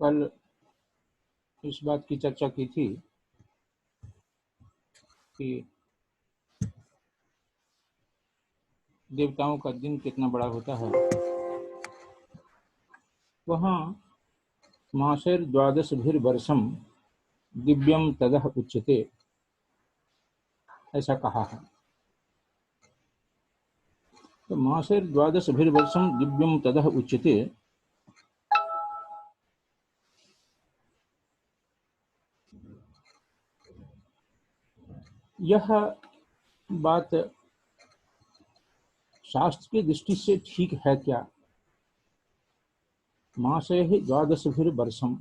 कल इस बात की चर्चा की थी कि देवताओं का दिन कितना बड़ा होता है। वहाँ मासैर्द्वादशभिर्वर्षं दिव्यम तदः उच्यते ऐसा कहा है। तो मासैर्द्वादशभिर्वर्षं दिव्यम तदः उच्यते, यह बात शास्त्र की दृष्टि से ठीक है क्या? मासैः द्वादशभिर्वर्षं,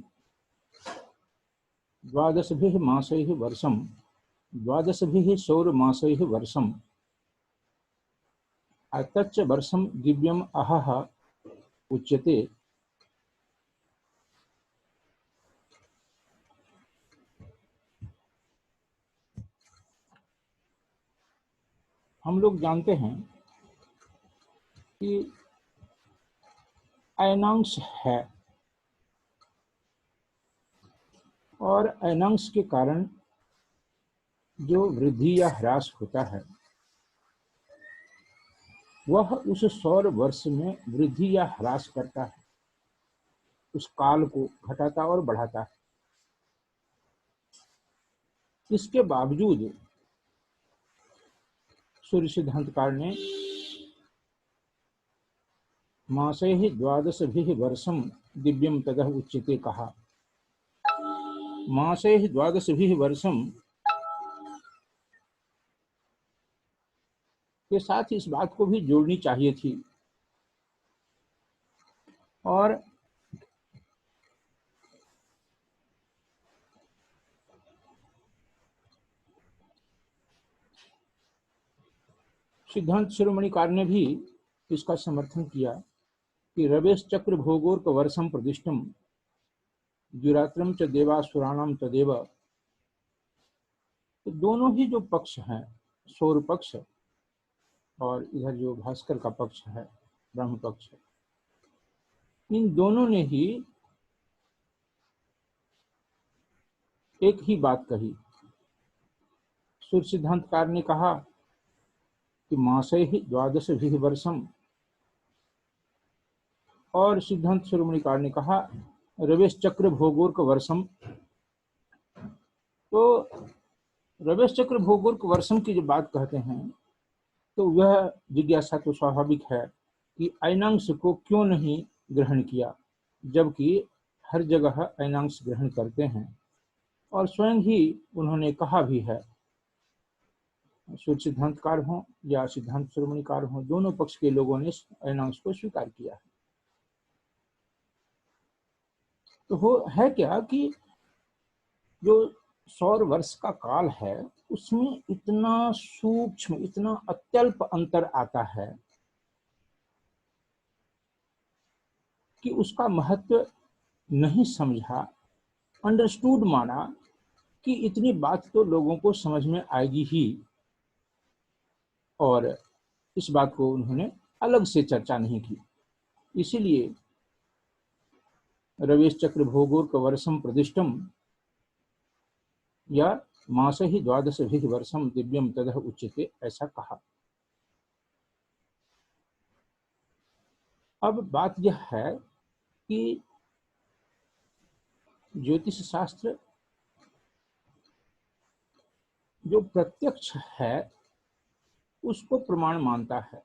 द्वादशभिः मासैः वर्षं, द्वादशभिः सौरमासैः वर्षं, तच्च वर्षं दिव्यम अहः उच्यते। हम लोग जानते हैं कि अयनांश है और अयनांश के कारण जो वृद्धि या ह्रास होता है वह उस सौर वर्ष में वृद्धि या ह्रास करता है, उस काल को घटाता और बढ़ाता है। इसके बावजूद सूर्य सिद्धांतकार ने मासैः द्वादशभिः वर्षं दिव्यम तदः उच्यते कहा। मासैः द्वादशभिः वर्षं के साथ इस बात को भी जोड़नी चाहिए थी और सिद्धांत शिरोमणिकार ने भी इसका समर्थन किया कि रवेश चक्र भोगोर्क वर्षम प्रतिष्ठम द्युरात्रम च देवासुराणाम तदेव। तो दोनों ही जो पक्ष हैं, सौर पक्ष और इधर जो भास्कर का पक्ष है, ब्रह्म पक्ष, इन दोनों ने ही एक ही बात कही। सूर्य सिद्धांतकार ने कहा कि मासैः द्वादशभिः वर्षम, और सिद्धांत शिरोमणिकार ने कहा रवेश चक्र भोगोर्क वर्षम। तो रवेश चक्र भोगोर्क वर्षम की जो बात कहते हैं तो वह जिज्ञासा तो स्वाभाविक है कि अयनांश को क्यों नहीं ग्रहण किया, जबकि हर जगह अयनांश ग्रहण करते हैं और स्वयं ही उन्होंने कहा भी है। सूर्य सिद्धांतकार हों या सिद्धांत शिरोमणिकार हों, दोनों पक्ष के लोगों ने अयनांश को स्वीकार किया है। तो हो है क्या कि जो सौर वर्ष का काल है उसमें इतना सूक्ष्म, इतना अत्यल्प अंतर आता है कि उसका महत्व नहीं समझा, अंडरस्टूड माना कि इतनी बात तो लोगों को समझ में आएगी ही, और इस बात को उन्होंने अलग से चर्चा नहीं की। इसीलिए रवेश चक्र भोगोर्क वर्षम प्रतिष्ठम या मासैः द्वादशभिः वर्षम दिव्यम तदः उच्यते ऐसा कहा। अब बात यह है कि ज्योतिष शास्त्र जो प्रत्यक्ष है उसको प्रमाण मानता है,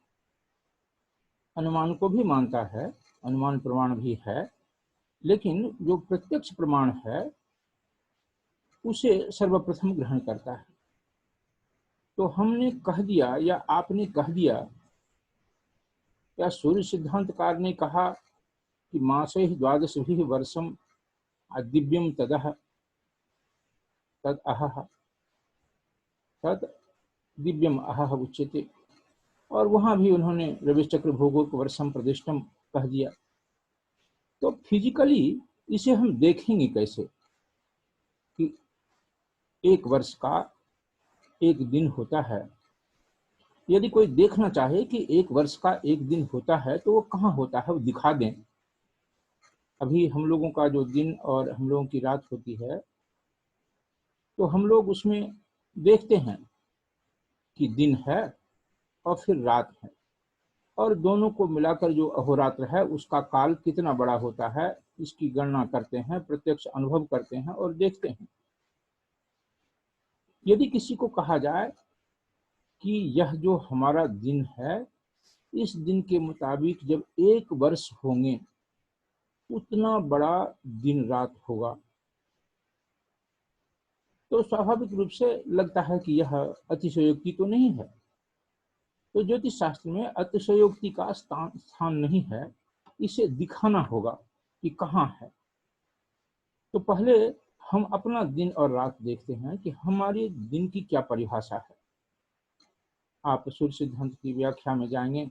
अनुमान को भी मानता है, अनुमान प्रमाण भी है, लेकिन जो प्रत्यक्ष प्रमाण है उसे सर्वप्रथम ग्रहण करता है। तो हमने कह दिया या आपने कह दिया या सूर्य सिद्धांतकार ने कहा कि मासैः द्वादशभिः वर्षम दिव्यम तदः तद अहः तद दिव्यम अहः उच्यते, और वहां भी उन्होंने रवेश चक्र भोगोर्क वर्षम प्रतिष्ठम कह दिया। तो फिजिकली इसे हम देखेंगे कैसे कि एक वर्ष का एक दिन होता है? यदि कोई देखना चाहे कि एक वर्ष का एक दिन होता है तो वो कहाँ होता है, वो दिखा दें। अभी हम लोगों का जो दिन और हम लोगों की रात होती है, तो हम लोग उसमें देखते हैं कि दिन है और फिर रात है, और दोनों को मिलाकर जो अहोरात्र है उसका काल कितना बड़ा होता है, इसकी गणना करते हैं, प्रत्यक्ष अनुभव करते हैं और देखते हैं। यदि किसी को कहा जाए कि यह जो हमारा दिन है, इस दिन के मुताबिक जब 1 वर्ष होंगे उतना बड़ा दिन रात होगा, तो स्वाभाविक रूप से लगता है कि यह अतिशयोक्ति तो नहीं है। तो ज्योतिष शास्त्र में अतिशयोक्ति का स्थान नहीं है, इसे दिखाना होगा कि कहाँ है। तो पहले हम अपना दिन और रात देखते हैं कि हमारे दिन की क्या परिभाषा है। आप सूर्य सिद्धांत की व्याख्या में जाएंगे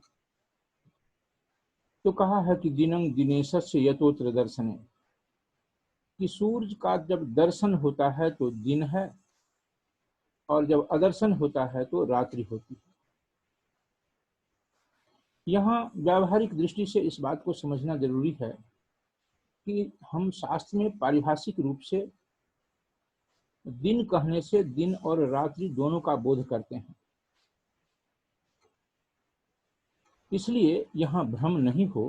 तो कहा है कि दिनं दिनेशस्य यतोत्र दर्शने, कि सूर्य का जब दर्शन होता है तो दिन है, और जब अदर्शन होता है तो रात्रि होती है। यहाँ व्यावहारिक दृष्टि से इस बात को समझना जरूरी है कि हम शास्त्र में पारिभाषिक रूप से दिन कहने से दिन और रात्रि दोनों का बोध करते हैं, इसलिए यहाँ भ्रम नहीं हो।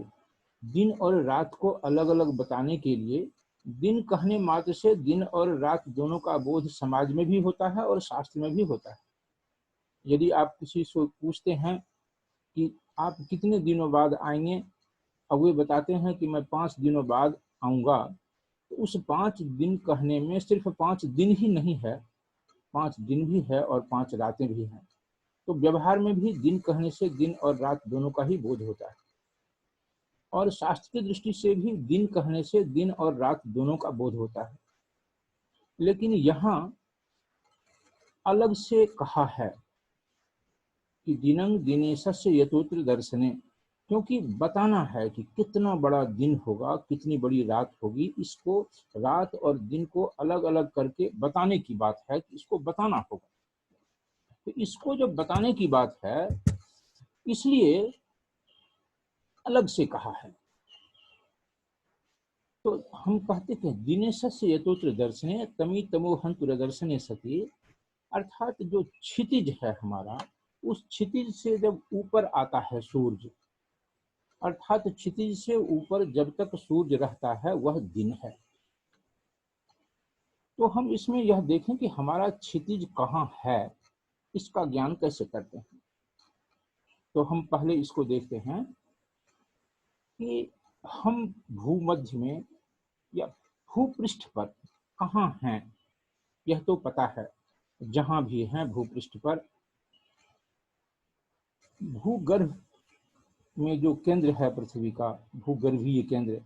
दिन और रात को अलग अलग बताने के लिए दिन कहने मात्र से दिन और रात दोनों का बोध समाज में भी होता है और शास्त्र में भी होता है। यदि आप किसी से पूछते हैं कि आप कितने दिनों बाद आएंगे, और वे बताते हैं कि मैं 5 दिनों बाद आऊँगा, तो उस 5 दिन कहने में सिर्फ 5 दिन ही नहीं है, 5 दिन भी है और 5 रातें भी हैं। तो व्यवहार में भी दिन कहने से दिन और रात दोनों का ही बोध होता है, और शास्त्र की दृष्टि से भी दिन कहने से दिन और रात दोनों का बोध होता है। लेकिन यहाँ अलग से कहा है कि दिनं दिनेशस्य यतोत्र दर्शने, क्योंकि बताना है कि कितना बड़ा दिन होगा, कितनी बड़ी रात होगी। इसको रात और दिन को अलग अलग करके बताने की बात है कि इसको बताना होगा। तो इसको जब बताने की बात है, इसलिए अलग से कहा है। तो हम कहते थे दिनेशस्य यतोत्र दर्शने तमी तमो हंतुर दर्शने सती, अर्थात जो क्षितिज है हमारा, उस क्षितिज से जब ऊपर आता है सूर्य, अर्थात क्षितिज से ऊपर जब तक सूर्य रहता है वह दिन है। तो हम इसमें यह देखें कि हमारा क्षितिज कहाँ है, इसका ज्ञान कैसे करते हैं। तो हम पहले इसको देखते हैं कि हम भूमध्य में या भूपृष्ठ पर कहाँ हैं। यह तो पता है, जहां भी हैं भूपृष्ठ पर, भूगर्भ में जो केंद्र है पृथ्वी का, भूगर्भीय केंद्र,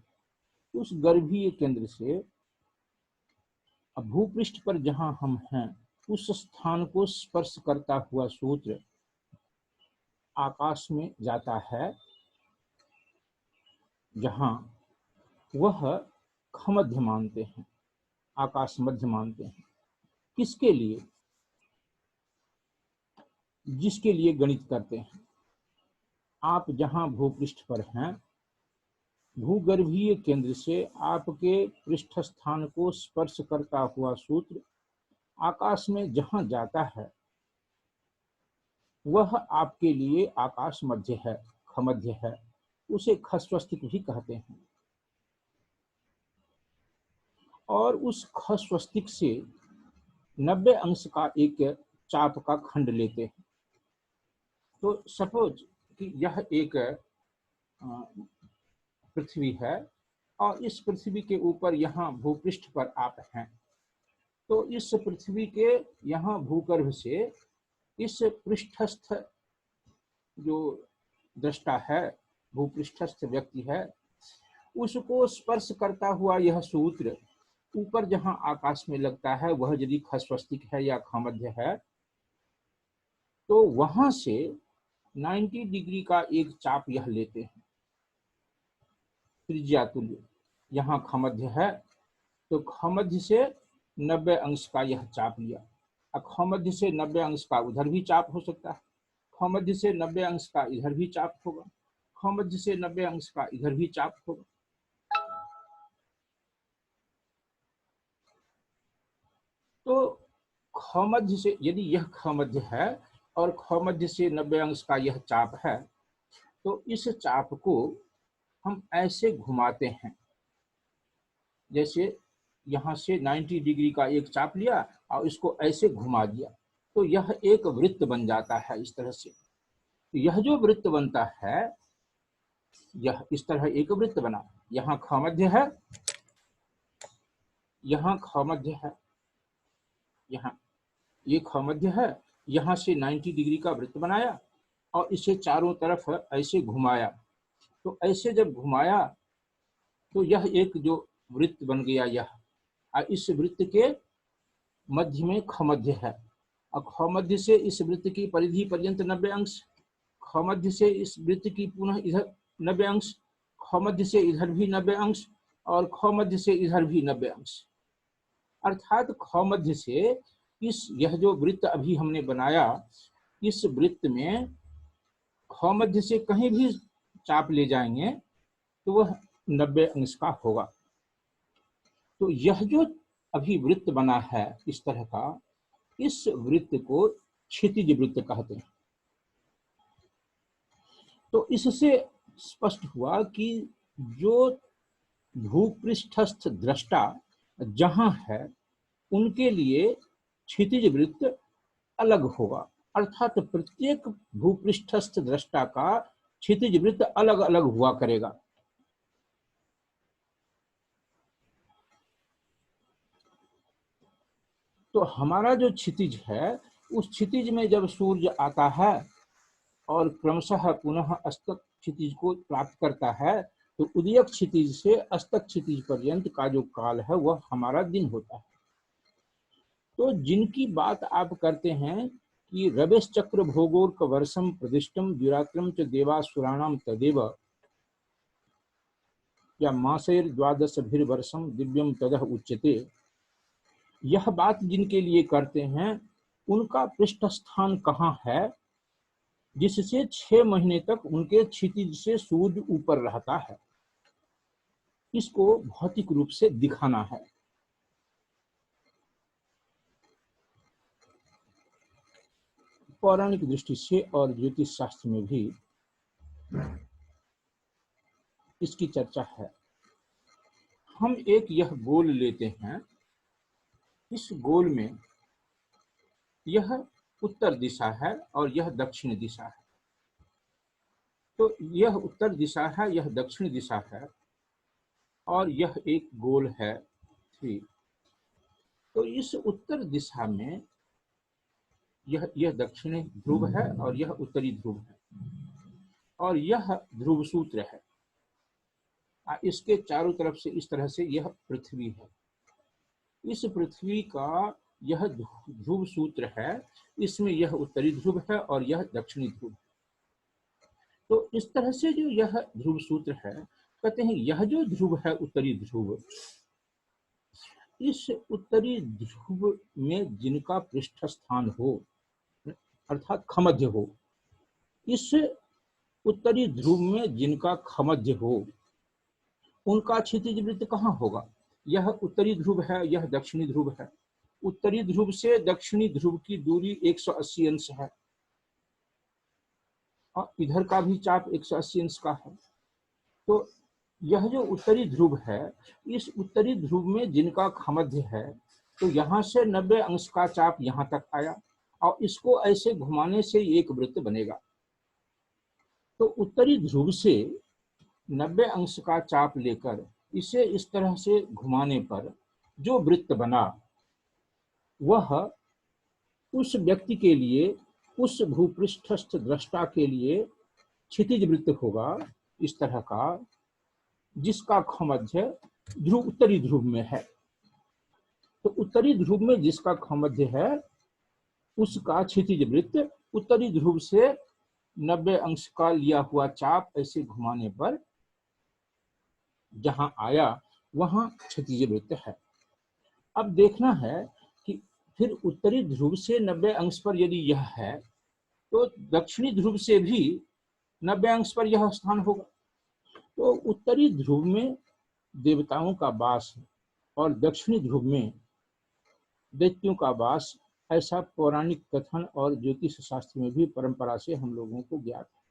उस गर्भीय केंद्र से भूपृष्ठ पर जहां हम हैं उस स्थान को स्पर्श करता हुआ सूत्र आकाश में जाता है, जहां वह खमध्य मानते हैं, आकाश मध्य मानते हैं। किसके लिए? जिसके लिए गणित करते हैं। आप जहां भूपृष्ठ पर हैं, भूगर्भीय केंद्र से आपके पृष्ठ स्थान को स्पर्श करता हुआ सूत्र आकाश में जहां जाता है वह आपके लिए आकाश मध्य है, खमध्य है। उसे खस्वस्तिक भी कहते हैं। और उस खस्वस्तिक से 90 अंश का एक चाप का खंड लेते हैं। तो सपोज कि यह एक पृथ्वी है, और इस पृथ्वी के ऊपर यहाँ भूपृष्ठ पर आप हैं। तो इस पृथ्वी के यहाँ भूगर्भ से इस पृष्ठस्थ जो दृष्टा है, भूपृष्ठस्थ व्यक्ति है, उसको स्पर्श करता हुआ यह सूत्र ऊपर जहां आकाश में लगता है वह यदि खस्वस्तिक है या खमध्य है, तो वहां से 90 डिग्री का एक चाप यह लेते हैं, त्रिज्या तुल्य। यहाँ खमध्य है तो खमध्य से 90 अंश का यह चाप लिया। अब खमध्य से 90 अंश का उधर भी चाप हो सकता है, खमध्य से 90 अंश का इधर भी चाप होगा, खमध्य से 90 अंश का इधर भी चाप होगा। तो ख मध्य से, यदि यह ख मध्य है और ख मध्य से 90 अंश का यह चाप है, तो इस चाप को हम ऐसे घुमाते हैं, जैसे यहाँ से 90 डिग्री का एक चाप लिया और इसको ऐसे घुमा दिया, तो यह एक वृत्त बन जाता है इस तरह से। यह जो वृत्त बनता है, यह इस तरह एक वृत्त बना। यहाँ ख मध्य है, यहाँ ख मध्य है, यहाँ ये ख मध्य है, यहाँ से 90 डिग्री का वृत्त बनाया और इसे चारों तरफ ऐसे घुमाया। तो ऐसे जब घुमाया तो यह एक जो वृत्त बन गया, यह इस वृत्त के मध्य में ख मध्य है, और ख मध्य से इस वृत्त की परिधि पर्यंत 90 अंश, ख मध्य से इस वृत्त की पुनः इधर 90 अंश, ख मध्य से इधर भी 90 अंश और ख मध्य से इधर भी 90 अंश। अर्थात ख मध्य से इस यह जो वृत्त अभी हमने बनाया, इस वृत्त में ख मध्य से कहीं भी चाप ले जाएंगे तो वह 90 अंश का होगा। तो यह जो अभी वृत्त बना है इस तरह का, इस वृत्त को क्षितिज वृत्त कहते हैं। तो इससे स्पष्ट हुआ कि जो भूपृष्ठस्थ दृष्टा जहां है उनके लिए क्षितिज वृत्त अलग होगा, अर्थात प्रत्येक भूपृष्ठस्थ दृष्टा का क्षितिज वृत्त अलग अलग हुआ करेगा। तो हमारा जो क्षितिज है, उस क्षितिज में जब सूर्य आता है और क्रमशः पुनः अस्तक क्षितिज को प्राप्त करता है, तो उदयक क्षितिज से अस्तक क्षितिज पर्यंत का जो काल है वह हमारा दिन होता है। तो जिनकी बात आप करते हैं कि रवेश चक्र भोगोर्क वर्षम प्रदिष्टम द्विरात्रम च देवासुराणाम तदेव, या मासेर द्वादश भीर वर्षम दिव्यम तदह उच्यते, यह बात जिनके लिए करते हैं उनका पृष्ठ स्थान कहाँ है जिससे 6 महीने तक उनके क्षितिज से सूर्य ऊपर रहता है, इसको भौतिक रूप से दिखाना है। पौराणिक दृष्टि से और ज्योतिष शास्त्र में भी इसकी चर्चा है। हम एक यह गोल लेते हैं, इस गोल में यह उत्तर दिशा है और यह दक्षिण दिशा है। तो यह उत्तर दिशा है, यह दक्षिण दिशा है और यह एक गोल है 3। तो इस उत्तर दिशा में यह दक्षिणी ध्रुव है और यह उत्तरी ध्रुव है और यह ध्रुव सूत्र है। इसके चारों तरफ से इस तरह से यह पृथ्वी है। इस पृथ्वी का यह ध्रुव सूत्र है, इसमें यह उत्तरी ध्रुव है और यह दक्षिणी ध्रुव है। तो इस तरह से जो यह ध्रुव सूत्र है, कहते हैं यह जो ध्रुव है उत्तरी ध्रुव, इस उत्तरी ध्रुव में जिनका पृष्ठ स्थान हो अर्थात खमध्य हो, इस उत्तरी ध्रुव में जिनका खमध्य हो उनका क्षितिज वृत्त कहाँ होगा? यह उत्तरी ध्रुव है, यह दक्षिणी ध्रुव है। उत्तरी ध्रुव से दक्षिणी ध्रुव की दूरी 180 अंश है और इधर का भी चाप 180 अंश का है। तो यह जो उत्तरी ध्रुव है, इस उत्तरी ध्रुव में जिनका खमध्य है, तो यहाँ से 90 अंश का चाप यहाँ तक आया और इसको ऐसे घुमाने से एक वृत्त बनेगा। तो उत्तरी ध्रुव से 90 अंश का चाप लेकर इसे इस तरह से घुमाने पर जो वृत्त बना, वह उस व्यक्ति के लिए, उस भूपृष्ठस्थ दृष्टा के लिए क्षितिज वृत्त होगा इस तरह का, जिसका खमध्य ध्रुव उत्तरी ध्रुव में है। तो उत्तरी ध्रुव में जिसका खमध्य है उसका क्षितिज वृत्त उत्तरी ध्रुव से 90 अंश का लिया हुआ चाप ऐसे घुमाने पर जहां आया वहां क्षितिज वृत्त है। अब देखना है कि फिर उत्तरी ध्रुव से 90 अंश पर यदि यह है तो दक्षिणी ध्रुव से भी 90 अंश पर यह स्थान होगा। तो उत्तरी ध्रुव में देवताओं का वास है और दक्षिणी ध्रुव में दैत्यों का वास, ऐसा पौराणिक कथन और ज्योतिष शास्त्र में भी परंपरा से हम लोगों को ज्ञात है।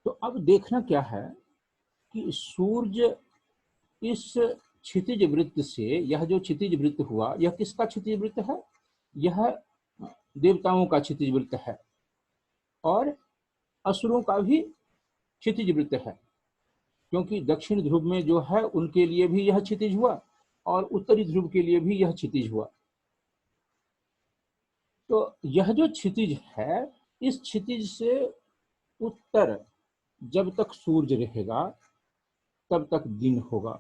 तो अब देखना क्या है कि सूर्य इस क्षितिज वृत्त से, यह जो क्षितिज वृत्त हुआ, यह किसका क्षितिज वृत्त है? यह देवताओं का क्षितिज वृत्त है और असुरों का भी क्षितिज वृत्त है, क्योंकि दक्षिण ध्रुव में जो है उनके लिए भी यह क्षितिज हुआ और उत्तरी ध्रुव के लिए भी यह क्षितिज हुआ। तो यह जो क्षितिज है, इस क्षितिज से उत्तर जब तक सूर्य रहेगा तब तक दिन होगा,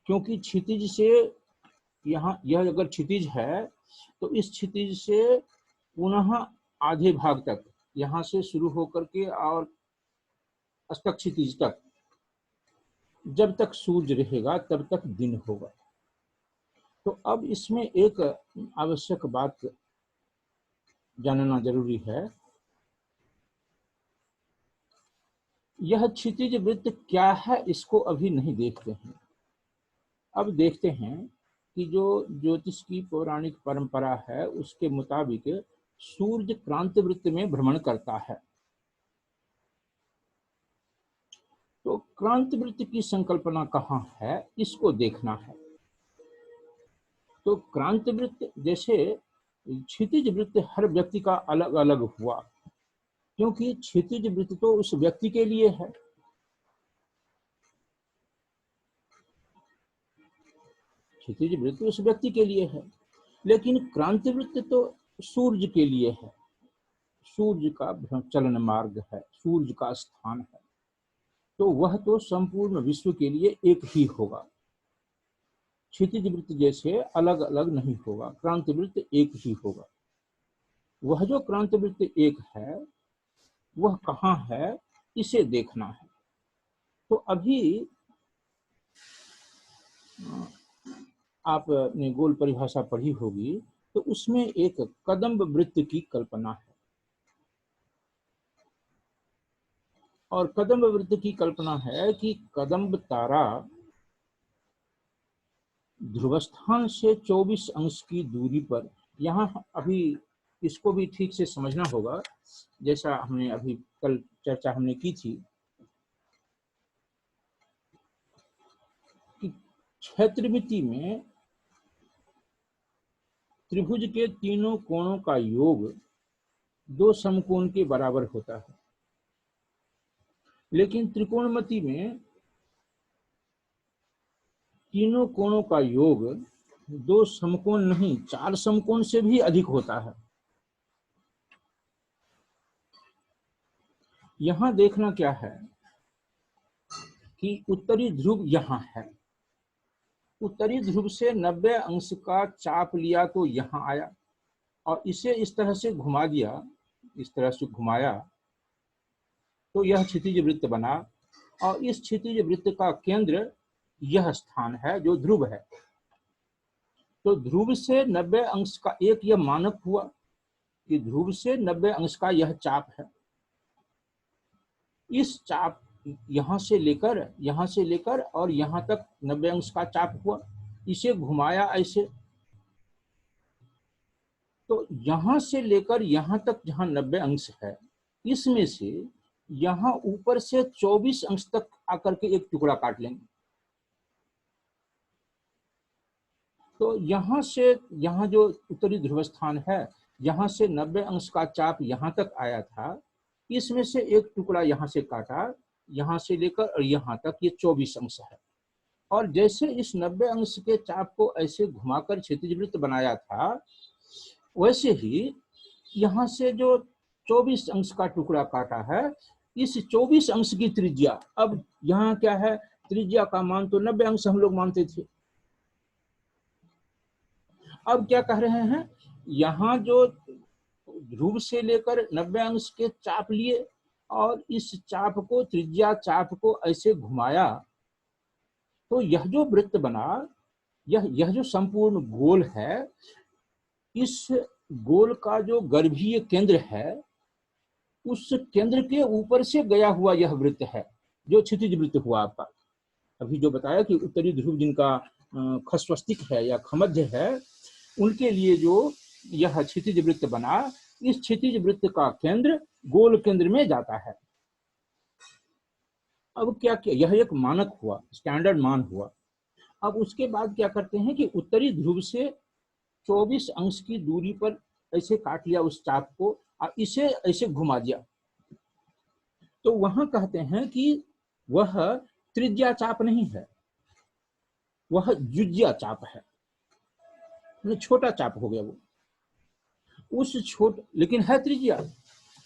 क्योंकि क्षितिज से यहाँ, यह अगर क्षितिज है तो इस क्षितिज से पुनः आधे भाग तक, यहाँ से शुरू होकर के और अस्तक क्षितिज तक जब तक सूर्य रहेगा तब तक दिन होगा। तो अब इसमें एक आवश्यक बात जानना जरूरी है, यह क्षितिज वृत्त क्या है इसको अभी नहीं देखते हैं। अब देखते हैं कि जो ज्योतिष की पौराणिक परंपरा है उसके मुताबिक सूर्य क्रांति वृत्त में भ्रमण करता है। तो क्रांति वृत्त की संकल्पना कहाँ है इसको देखना है। तो क्रांति वृत्त, जैसे क्षितिज वृत्त हर व्यक्ति का अलग अलग हुआ, क्योंकि क्षितिज वृत्त तो उस व्यक्ति के लिए है, क्षितिज वृत्त उस व्यक्ति के लिए है, लेकिन क्रांति वृत्त तो सूर्य के लिए है, सूर्य का चलन मार्ग है, सूर्य का स्थान है, तो वह तो संपूर्ण विश्व के लिए एक ही होगा। क्षितिज वृत्त जैसे अलग अलग नहीं होगा, क्रांति वृत्त एक ही होगा। वह जो क्रांति वृत्त एक है वह कहाँ है इसे देखना है। तो अभी आपने गोल परिभाषा पढ़ी होगी, तो उसमें एक कदम्ब वृत्त की कल्पना है, और कदम्ब वृत्त की कल्पना है कि कदम्ब तारा ध्रुवस्थान से 24 अंश की दूरी पर, यहाँ अभी इसको भी ठीक से समझना होगा, जैसा हमने अभी कल चर्चा हमने की थी कि क्षेत्रमिति में त्रिभुज के तीनों कोणों का योग 2 समकोण के बराबर होता है, लेकिन त्रिकोणमिति में तीनों कोणों का योग 2 समकोण नहीं 4 समकोण से भी अधिक होता है। यहां देखना क्या है कि उत्तरी ध्रुव यहां है, उत्तरी ध्रुव से 90 अंश का चाप लिया तो यहां आया, और इसे इस तरह से घुमा दिया, इस तरह से घुमाया तो यह क्षितिज वृत्त बना, और इस क्षितिज वृत्त का केंद्र यह स्थान है जो ध्रुव है। तो ध्रुव से 90 अंश का एक यह मानक हुआ कि ध्रुव से 90 अंश का यह चाप है। इस चाप यहां से लेकर और यहां तक 90 अंश का चाप हुआ, इसे घुमाया ऐसे, तो यहां से लेकर यहां तक जहां 90 अंश है, इसमें से यहां ऊपर से 24 अंश तक आकर के एक टुकड़ा काट लेंगे। तो यहां से, यहां जो उत्तरी ध्रुव स्थान है, यहां से 90 अंश का चाप यहां तक आया था, इसमें से एक टुकड़ा यहां से काटा, यहां से लेकर और यहां तक ये 24 अंश है। और जैसे इस 90 अंश के चाप को ऐसे घुमाकर क्षितिज वृत्त बनाया था, वैसे ही यहाँ से जो 24 अंश का टुकड़ा काटा है, इस 24 अंश की त्रिज्या, अब यहाँ क्या है, त्रिज्या का मान तो 90 अंश हम लोग मानते थे, अब क्या कह रहे हैं, यहाँ जो ध्रुव से लेकर 90 अंश के चाप लिए और इस चाप को, त्रिज्या चाप को ऐसे घुमाया, तो यह जो वृत्त बना, यह जो संपूर्ण गोल है, इस गोल का जो गर्भीय केंद्र है, उस केंद्र के ऊपर से गया हुआ यह वृत्त है जो क्षितिज वृत्त हुआ आपका। अभी जो बताया कि उत्तरी ध्रुव जिनका खस्वस्तिक है या खमध्य है, उनके लिए जो यह क्षितिज वृत्त बना, इस क्षितिज वृत्त का केंद्र गोल केंद्र में जाता है। अब क्या किया, यह एक मानक हुआ, स्टैंडर्ड मान हुआ। अब उसके बाद क्या करते हैं कि उत्तरी ध्रुव से 24 अंश की दूरी पर ऐसे काट लिया उस चाप को और इसे ऐसे घुमा दिया, तो वहां कहते हैं कि वह त्रिज्या चाप नहीं है, वह जुज्या चाप है, छोटा चाप हो गया वो। उस छोट लेकिन है त्रिज्या,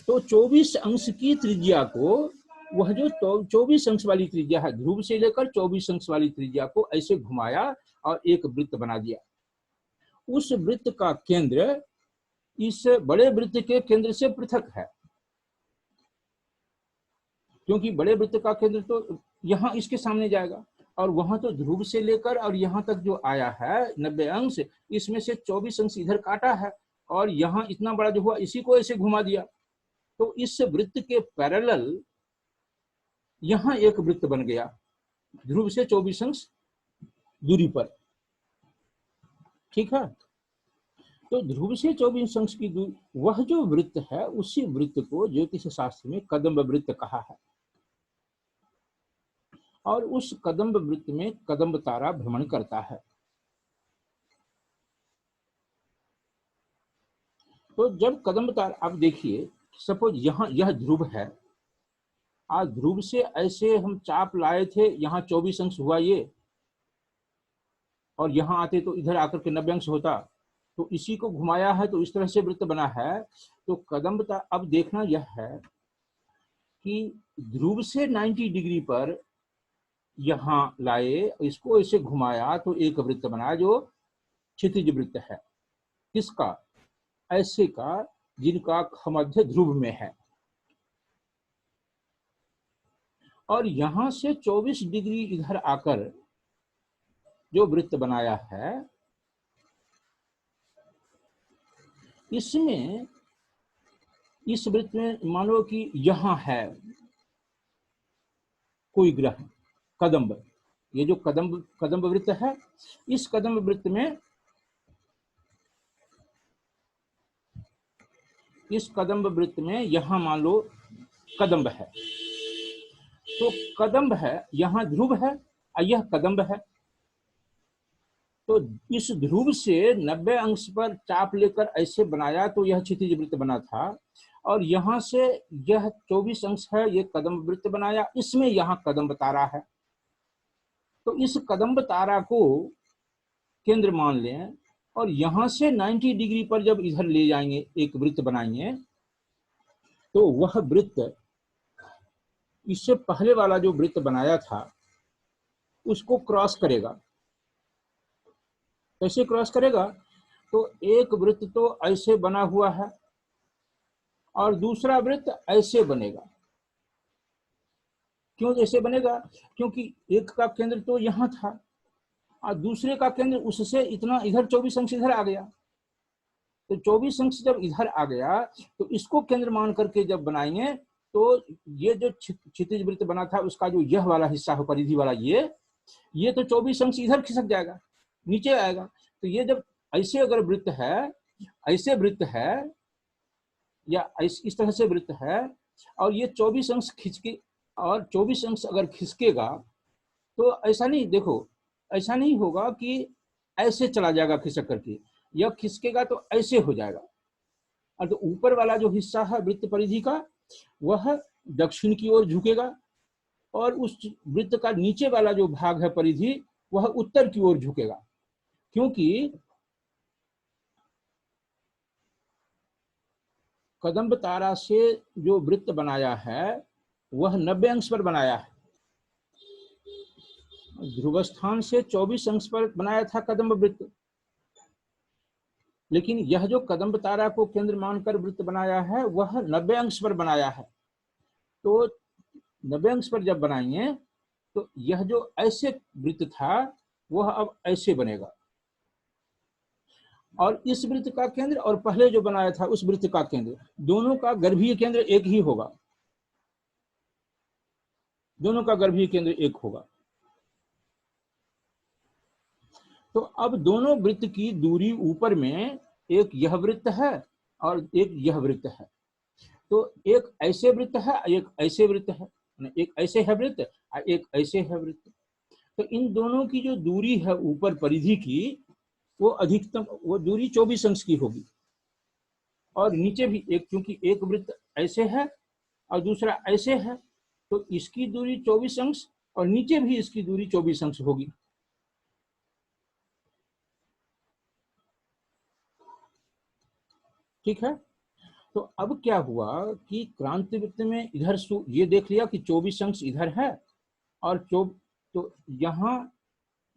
तो 24 अंश की त्रिज्या को, वह जो 24 अंश वाली त्रिज्या है, ध्रुव से लेकर 24 अंश वाली त्रिज्या को ऐसे घुमाया और एक वृत्त बना दिया। उस वृत्त का केंद्र इस बड़े वृत्त के केंद्र से पृथक है, क्योंकि बड़े वृत्त का केंद्र तो यहाँ इसके सामने जाएगा, और वहां तो ध्रुव से लेकर और यहाँ तक जो आया है 90 अंश, इसमें से 24 अंश इधर काटा है और यहाँ इतना बड़ा जो हुआ इसी को ऐसे घुमा दिया। तो इस वृत्त के पैरेलल यहाँ एक वृत्त बन गया ध्रुव से 24 अंश दूरी पर। ठीक है, तो ध्रुव से 24 अंश की दूरी, वह जो वृत्त है उसी वृत्त को ज्योतिष शास्त्र में कदम्ब वृत्त कहा है। और उस कदम्ब वृत्त में कदम्ब तारा भ्रमण करता है। तो जब कदम्ब तारा, आप देखिए सपोज यहाँ यह ध्रुव है, आज ध्रुव से ऐसे हम चाप लाए थे, यहाँ 24 अंश हुआ ये, और यहाँ आते तो इधर आकर के 90 अंश होता, तो इसी को घुमाया है, तो इस तरह से वृत्त बना है। तो कदम्ब तारा, अब देखना यह है कि ध्रुव से 90 डिग्री पर यहाँ लाए, इसको ऐसे घुमाया तो एक वृत्त बना जो क्षितिज वृत्त है। किसका? ऐसे का जिनका खमध्य ध्रुव में है। और यहां से 24 डिग्री इधर आकर जो वृत्त बनाया है, इसमें इस वृत्त में मानो कि यहां है कोई ग्रह कदम्ब, ये जो कदम्ब वृत्त है, इस कदम्ब वृत्त में, इस कदम्ब वृत्त में यहां मान लो कदम्ब है, तो कदम्ब है, यहां ध्रुव है और यह कदम्ब है। तो इस ध्रुव से 90 अंश पर चाप लेकर ऐसे बनाया तो यह क्षितिज वृत्त बना था, और यहां से यह 24 अंश है, ये कदम्ब वृत्त बनाया, इसमें यहां कदम्ब तारा है। तो इस कदम्ब तारा को केंद्र मान लें, और यहां से 90 डिग्री पर जब इधर ले जाएंगे, एक वृत्त बनाएंगे, तो वह वृत्त इससे पहले वाला जो वृत्त बनाया था उसको क्रॉस करेगा। कैसे क्रॉस करेगा? तो एक वृत्त तो ऐसे बना हुआ है और दूसरा वृत्त ऐसे बनेगा। क्यों ऐसे बनेगा? क्योंकि एक का केंद्र तो यहां था और दूसरे का केंद्र उससे इतना इधर 24 अंश इधर आ गया। तो 24 अंश जब इधर आ गया तो इसको केंद्र मान करके जब बनाएंगे, तो ये जो क्षितिज वृत्त बना था उसका जो यह वाला हिस्सा है, परिधि वाला, ये तो 24 अंश इधर खिसक जाएगा, नीचे आएगा। तो ये जब ऐसे अगर वृत्त है, ऐसे वृत्त है या इस तरह से वृत्त है, और ये 24 अंश खिंचके, और 24 अंश अगर खिसकेगा तो ऐसा नहीं, देखो ऐसा नहीं होगा कि ऐसे चला जाएगा खिसक करके, यह खिसकेगा तो ऐसे हो जाएगा। और तो ऊपर वाला जो हिस्सा है वृत्त परिधि का, वह दक्षिण की ओर झुकेगा, और उस वृत्त का नीचे वाला जो भाग है परिधि, वह उत्तर की ओर झुकेगा। क्योंकि कदम्ब तारा से जो वृत्त बनाया है वह 90 अंश पर बनाया है, ध्रुव स्थान से 24 अंश पर बनाया था कदम्ब वृत्त। लेकिन यह जो कदम्ब तारा को केंद्र मानकर वृत्त बनाया है वह 90 अंश पर बनाया है। तो 90 अंश पर जब बनाएंगे तो यह जो ऐसे वृत्त था वह अब ऐसे बनेगा, और इस वृत्त का केंद्र और पहले जो बनाया था उस वृत्त का केंद्र, दोनों का गर्भीय केंद्र एक ही होगा, दोनों का गर्भीय केंद्र एक होगा। तो अब दोनों वृत्त की दूरी ऊपर में, एक यह वृत्त है और एक यह वृत्त है। तो एक ऐसे वृत्त है, एक ऐसे वृत्त है, एक ऐसे है वृत्त और एक ऐसे है वृत्त। तो इन दोनों की जो दूरी है ऊपर परिधि की, वो अधिकतम, वो दूरी 24 अंश की होगी। और नीचे भी एक, क्योंकि एक वृत्त ऐसे है और दूसरा ऐसे है, तो इसकी दूरी 24 अंश और नीचे भी इसकी दूरी 24 अंश होगी। ठीक है। तो अब क्या हुआ कि क्रांति वृत्त में इधर ये देख लिया कि 24 अंश इधर है और तो यहाँ,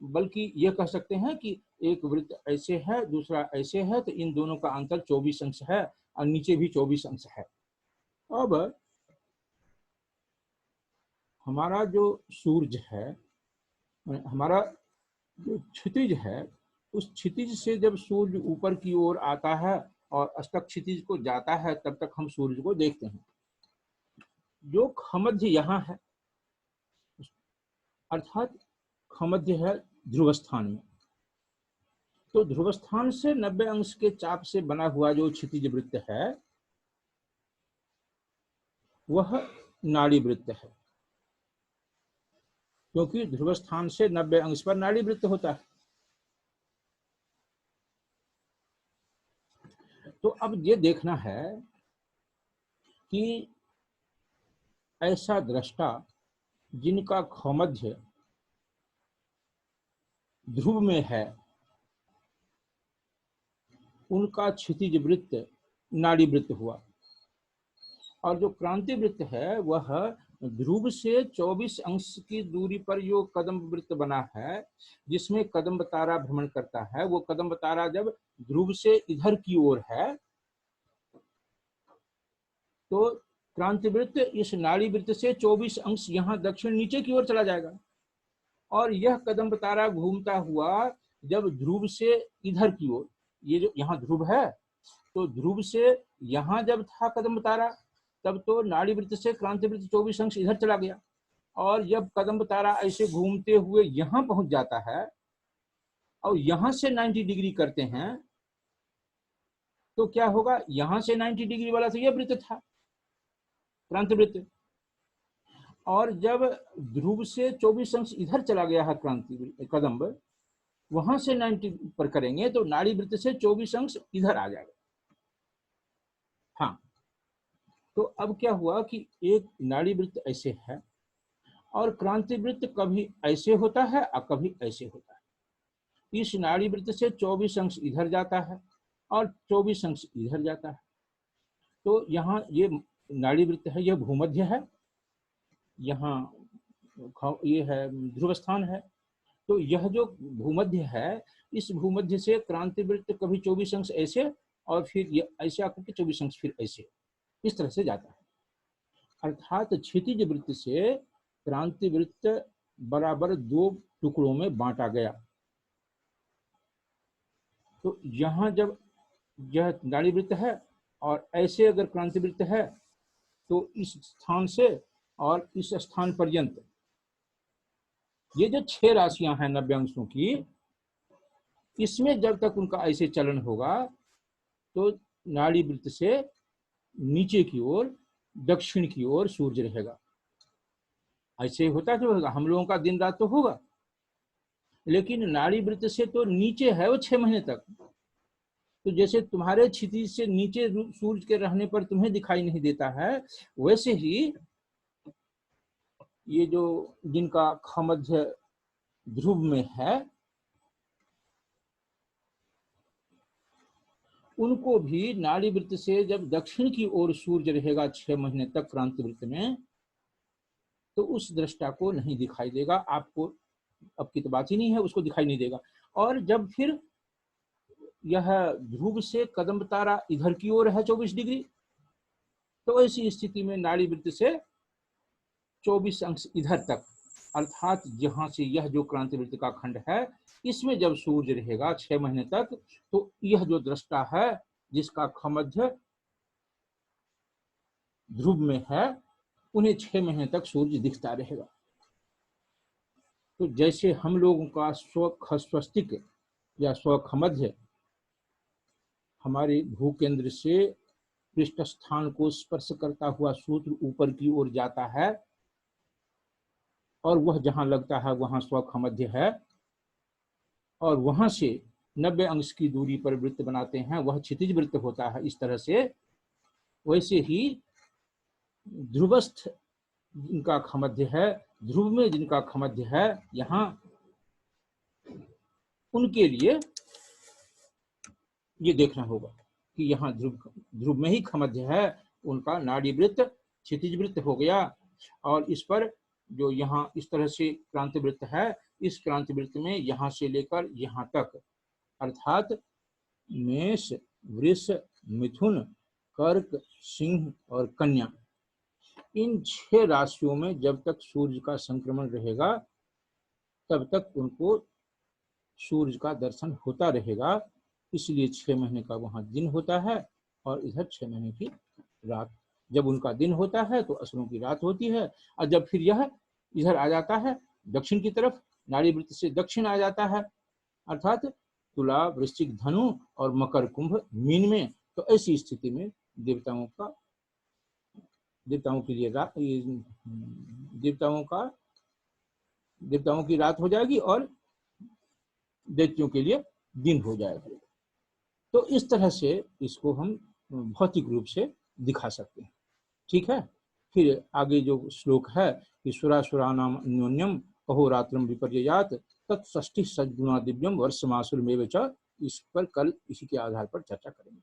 बल्कि ये कह सकते हैं कि एक वृत्त ऐसे है, दूसरा ऐसे है, तो इन दोनों का अंतर 24 अंश है और नीचे भी 24 अंश है। अब हमारा जो सूरज है, हमारा जो क्षितिज है, उस क्षितिज से जब सूर्य ऊपर की ओर आता है और अष्टक क्षितिज को जाता है, तब तक हम सूर्य को देखते हैं। जो खमध्य यहाँ है, अर्थात खमध्य है ध्रुव स्थान में, तो ध्रुव स्थान से 90 अंश के चाप से बना हुआ जो क्षितिज वृत्त है, वह नाड़ी वृत्त है, क्योंकि ध्रुव स्थान से 90 अंश पर नाड़ी वृत्त होता है। तो अब ये देखना है कि ऐसा दृष्टा जिनका खमध्य ध्रुव में है, उनका क्षितिज वृत्त नाड़ी वृत्त हुआ, और जो क्रांति वृत्त है वह ध्रुव से 24 अंश की दूरी पर जो कदम वृत्त बना है, जिसमें कदम तारा भ्रमण करता है, वो कदम तारा जब ध्रुव से इधर की ओर है, तो क्रांति वृत्त इस नाड़ी वृत्त से 24 अंश यहाँ दक्षिण नीचे की ओर चला जाएगा। और यह कदम तारा घूमता हुआ जब ध्रुव से इधर की ओर, ये जो यहाँ ध्रुव है, तो ध्रुव से यहाँ जब था कदम तारा, तब तो नाड़ी वृत्त से क्रांति वृत्त 24 अंश इधर चला गया। और जब कदम तारा ऐसे घूमते हुए यहाँ पहुंच जाता है और यहाँ से 90 डिग्री करते हैं, तो क्या होगा, यहाँ से 90 डिग्री वाला तो यह वृत्त था, क्रांति वृत्त, और जब ध्रुव से 24 अंश इधर चला गया है क्रांति कदम, वहां से 90 पर करेंगे तो नाड़ी वृत्त से 24 अंश इधर आ जाएगा। हाँ, तो अब क्या हुआ कि एक नाड़ी वृत्त ऐसे है और क्रांति वृत्त कभी ऐसे होता है और कभी ऐसे होता है। इस नाड़ी वृत्त से 24 अंश इधर जाता है और 24 अंश इधर जाता है। तो यहाँ ये नाड़ी वृत्त है, यह भूमध्य है, यहाँ ये है ध्रुव स्थान है। तो यह जो भूमध्य है, इस भूमध्य से क्रांति वृत्त कभी 24 अंश ऐसे और फिर ये ऐसे आकर के 24 अंश फिर ऐसे, इस तरह से जाता है। अर्थात क्षितिज वृत्त से क्रांति वृत्त बराबर 2 टुकड़ों में बांटा गया। तो यहाँ जब यह नाड़ी वृत्त है और ऐसे अगर क्रांति वृत्त है, तो इस स्थान से और इस स्थान पर्यंत ये जो 6 राशियां हैं 90 अंशों की, इसमें जब तक उनका ऐसे चलन होगा, तो नाड़ी वृत्त से नीचे की ओर दक्षिण की ओर सूर्य रहेगा। ऐसे होता तो हम लोगों का दिन रात तो होगा, लेकिन नाड़ी वृत्त से तो नीचे है वो 6 महीने तक। तो जैसे तुम्हारे क्षितिज से नीचे सूर्य के रहने पर तुम्हें दिखाई नहीं देता है, वैसे ही ये जो जिनका खमध्य ध्रुव में है, उनको भी नाड़ी वृत्त से जब दक्षिण की ओर सूर्य रहेगा 6 महीने तक क्रांति वृत्त में, तो उस दृष्टा को नहीं दिखाई देगा। आपको अब की तो बात ही नहीं है, उसको दिखाई नहीं देगा। और जब फिर यह ध्रुव से कदम तारा इधर की ओर है 24 डिग्री, तो ऐसी स्थिति में नाड़ी वृत्त से 24 अंश इधर तक, अर्थात यहाँ से यह जो क्रांति वृत्त का खंड है, इसमें जब सूर्य रहेगा 6 महीने तक, तो यह जो दृष्टा है जिसका खमध्य ध्रुव में है, उन्हें 6 महीने तक सूर्य दिखता रहेगा। तो जैसे हम लोगों का स्वस्तिक या स्वखमध्य हमारे भूकेंद्र से पृष्ठ स्थान को स्पर्श करता हुआ सूत्र ऊपर की ओर जाता है और वह जहां लगता है वहां स्वखमध्य है, और वहां से 90 अंश की दूरी पर वृत्त बनाते हैं, वह क्षितिज वृत्त होता है। इस तरह से वैसे ही ध्रुवस्थ जिनका खमध्य है, ध्रुव में जिनका खमध्य है, यहाँ उनके लिए ये देखना होगा कि यहाँ ध्रुव में ही खमध्य है, उनका नाड़ी वृत्त क्षितिज वृत्त हो गया, और इस पर जो यहाँ इस तरह से क्रांति वृत्त है, इस क्रांति वृत्त में यहाँ से लेकर यहाँ तक अर्थात मेष, वृष, मिथुन, कर्क, सिंह और कन्या, इन 6 राशियों में जब तक सूर्य का संक्रमण रहेगा तब तक उनको सूर्य का दर्शन होता रहेगा। इसलिए 6 महीने का वहां दिन होता है और इधर 6 महीने की रात। जब उनका दिन होता है तो असुरों की रात होती है, और जब फिर यह इधर आ जाता है दक्षिण की तरफ, नाड़ी वृत्त से दक्षिण आ जाता है, अर्थात तुला, वृश्चिक, धनु और मकर, कुंभ, मीन में, तो ऐसी स्थिति में देवताओं के लिए देवताओं की रात हो जाएगी और दैत्यों के लिए दिन हो जाएगा। तो इस तरह से इसको हम भौतिक रूप से दिखा सकते हैं। ठीक है, फिर आगे जो श्लोक है कि सुरासुरानाम अन्योन्यम अहोरात्रम विपर्ययात तत्षष्टि सद्गुणा दिव्यम वर्षमासुरमेव च, इस पर कल इसी के आधार पर चर्चा करेंगे।